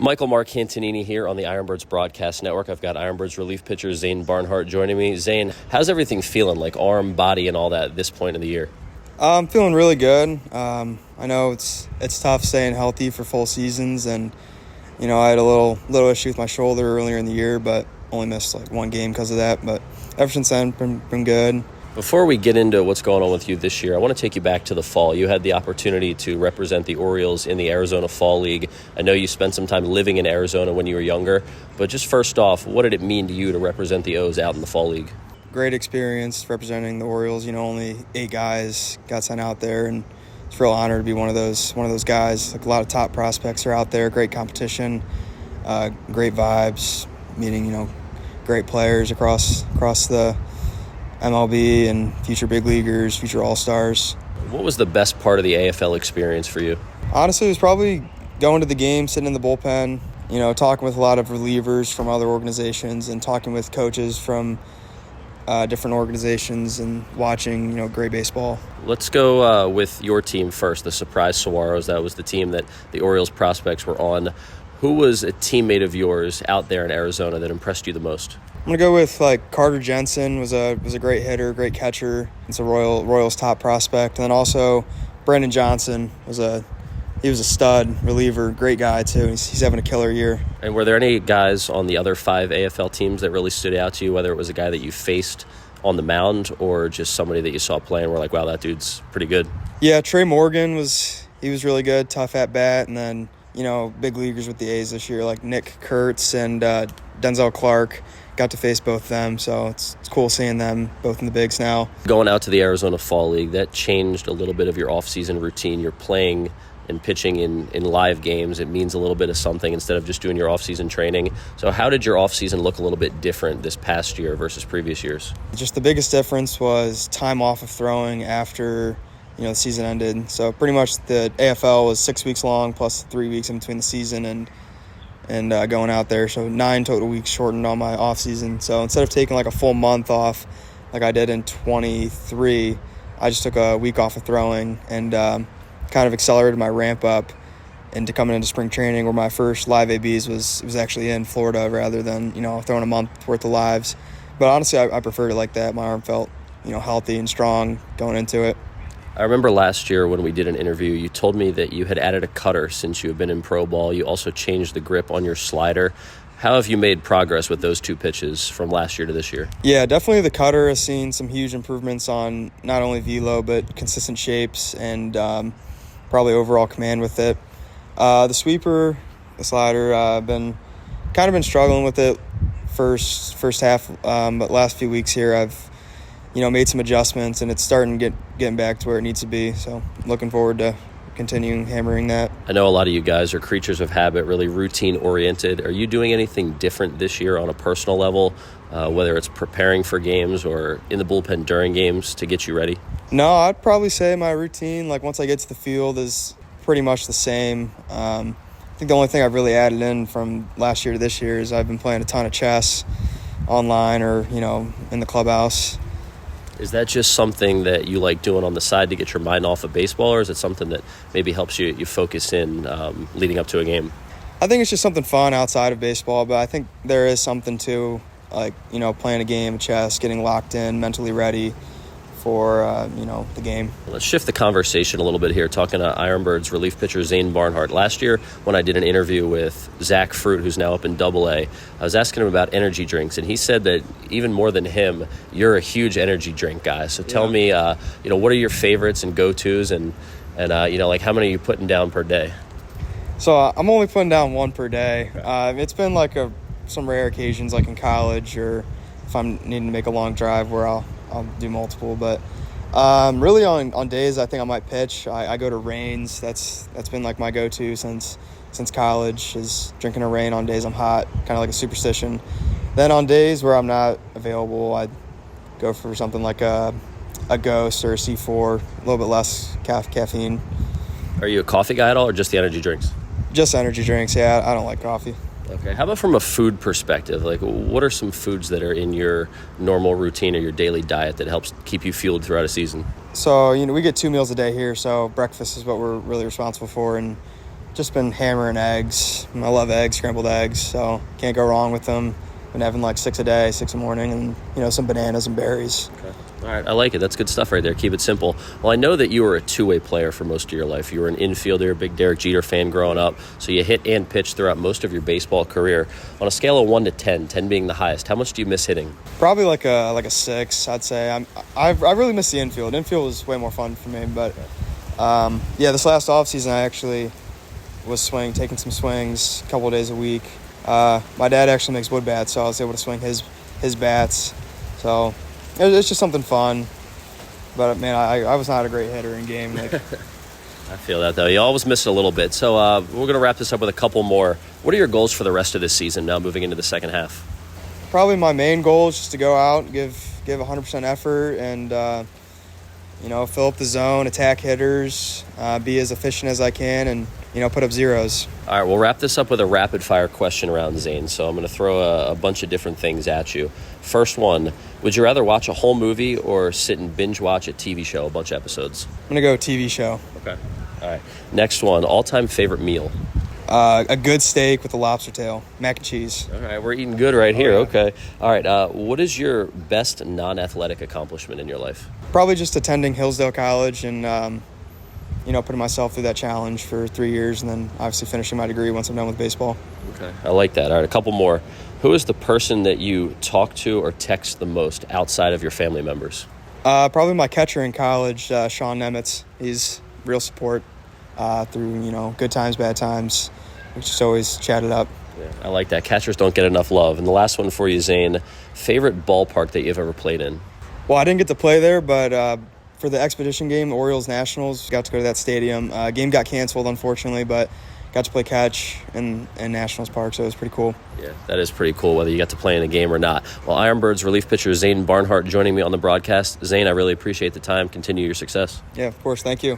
Michael Marcantonini here on the IronBirds broadcast network. I've got IronBirds relief pitcher Zane Barnhart joining me. Zane, how's everything feeling, like arm, body, and all that at this point of the year? I'm feeling really good. I know it's tough staying healthy for full seasons, and I had a little issue with my shoulder earlier in the year, but only missed like one game because of that. But ever since then, been good. Before we get into what's going on with you this year, I want to take you back to the fall. You had the opportunity to represent the Orioles in the Arizona Fall League. I know you spent some time living in Arizona when you were younger, but just first off, what did it mean to you to represent the O's out in the Fall League? Great experience representing the Orioles. Only 8 guys got sent out there, and it's a real honor to be one of those guys. Like, a lot of top prospects are out there. Great competition, great vibes, meeting great players across the MLB and future big leaguers, future all-stars. What was the best part of the AFL experience for you? Honestly, it was probably going to the game, sitting in the bullpen, talking with a lot of relievers from other organizations and talking with coaches from different organizations and watching, great baseball. Let's go with your team first, the Surprise Saguaros. That was the team that the Orioles prospects were on. Who was a teammate of yours out there in Arizona that impressed you the most? I'm going to go with Carter Jensen was a great hitter, great catcher. It's a Royals top prospect. And then also Brandon Johnson was a stud reliever, great guy too. He's having a killer year. And were there any guys on the other 5 AFL teams that really stood out to you, whether it was a guy that you faced on the mound or just somebody that you saw play and were like, wow, that dude's pretty good? Yeah, Trey Morgan was really good, tough at bat. And then, big leaguers with the A's this year like Nick Kurtz and Denzel Clark. Got to face both of them, so it's cool seeing them both in the bigs now. Going out to the Arizona Fall League, that changed a little bit of your off-season routine. You're playing and pitching in live games. It means a little bit of something instead of just doing your off-season training. So how did your off-season look a little bit different this past year versus previous years? Just the biggest difference was time off of throwing after the season ended. So pretty much the AFL was 6 weeks long plus 3 weeks in between the season and going out there. So 9 total weeks shortened on my off season. So instead of taking a full month off like I did in 23, I just took a week off of throwing and kind of accelerated my ramp up into coming into spring training, where my first live ABs was actually in Florida rather than throwing a month worth of lives. But honestly, I preferred it like that. My arm felt healthy and strong going into it. I remember last year when we did an interview, you told me that you had added a cutter since you have been in pro ball. You also changed the grip on your slider. How have you made progress with those 2 pitches from last year to this year? Yeah, definitely the cutter has seen some huge improvements on not only velo, but consistent shapes and probably overall command with it. The sweeper, the slider, I've been struggling with it first half, but last few weeks here I've made some adjustments, and it's starting to getting back to where it needs to be. So looking forward to continuing hammering that. I know a lot of you guys are creatures of habit, really routine-oriented. Are you doing anything different this year on a personal level, whether it's preparing for games or in the bullpen during games to get you ready? No, I'd probably say my routine, once I get to the field, is pretty much the same. I think the only thing I've really added in from last year to this year is I've been playing a ton of chess online or, in the clubhouse. Is that just something that you like doing on the side to get your mind off of baseball, or is it something that maybe helps you focus in leading up to a game? I think it's just something fun outside of baseball, but I think there is something to, playing a game of chess, getting locked in, mentally ready for, the game. Let's shift the conversation a little bit here, talking to IronBirds relief pitcher Zane Barnhart. Last year, when I did an interview with Zach Fruit, who's now up in AA, I was asking him about energy drinks, and he said that even more than him, you're a huge energy drink guy. So tell me, what are your favorites and go-tos, and how many are you putting down per day? So I'm only putting down 1 per day. It's been some rare occasions, like in college, or if I'm needing to make a long drive where I'll do multiple, but really on days I think I might pitch. I go to Reigns. That's been my go-to since college, is drinking a Reign on days I'm hot, kind of like a superstition. Then on days where I'm not available, I'd go for something like a Ghost or a C4, a little bit less caffeine. Are you a coffee guy at all, or just the energy drinks? Just energy drinks, yeah. I don't like coffee. Okay. How about from a food perspective? What are some foods that are in your normal routine or your daily diet that helps keep you fueled throughout a season? So, we get 2 meals a day here, so breakfast is what we're really responsible for, and just been hammering eggs. I love eggs, scrambled eggs, so can't go wrong with them. Been having like 6 a day, 6 in the morning, and some bananas and berries. Okay. All right, I like it. That's good stuff right there. Keep it simple. Well, I know that you were a two-way player for most of your life. You were an infielder, a big Derek Jeter fan growing up, so you hit and pitched throughout most of your baseball career. On a scale of 1 to 10, 10 being the highest, how much do you miss hitting? Probably like a 6, I'd say. I really miss the infield. Infield was way more fun for me, but this last offseason I actually was taking some swings a couple of days a week. My dad actually makes wood bats, so I was able to swing his bats. So it's just something fun. But, man, I was not a great hitter in game. I feel that, though. You always miss it a little bit. So we're going to wrap this up with a couple more. What are your goals for the rest of this season now moving into the second half? Probably my main goal is just to go out, give 100% effort, and fill up the zone, attack hitters, be as efficient as I can, and put up zeros. All right, we'll wrap this up with a rapid-fire question round, Zane. So I'm going to throw a bunch of different things at you. First one, would you rather watch a whole movie or sit and binge-watch a TV show, a bunch of episodes? I'm going to go TV show. Okay. All right. Next one, all-time favorite meal? A good steak with a lobster tail, mac and cheese. All right, we're eating good right here. Okay. All right, what is your best non-athletic accomplishment in your life? Probably just attending Hillsdale College and putting myself through that challenge for 3 years, and then obviously finishing my degree once I'm done with baseball. Okay, I like that. All right, a couple more. Who is the person that you talk to or text the most outside of your family members? Probably my catcher in college, Sean Nemitz. He's real support through, good times, bad times. We just always chat it up. Yeah, I like that. Catchers don't get enough love. And the last one for you, Zane, favorite ballpark that you've ever played in? Well, I didn't get to play there, but for the Expedition game, Orioles Nationals, got to go to that stadium. Game got canceled, unfortunately, but got to play catch in Nationals Park, so it was pretty cool. Yeah, that is pretty cool, whether you got to play in a game or not. Well, IronBirds relief pitcher Zane Barnhart joining me on the broadcast. Zane, I really appreciate the time. Continue your success. Yeah, of course. Thank you.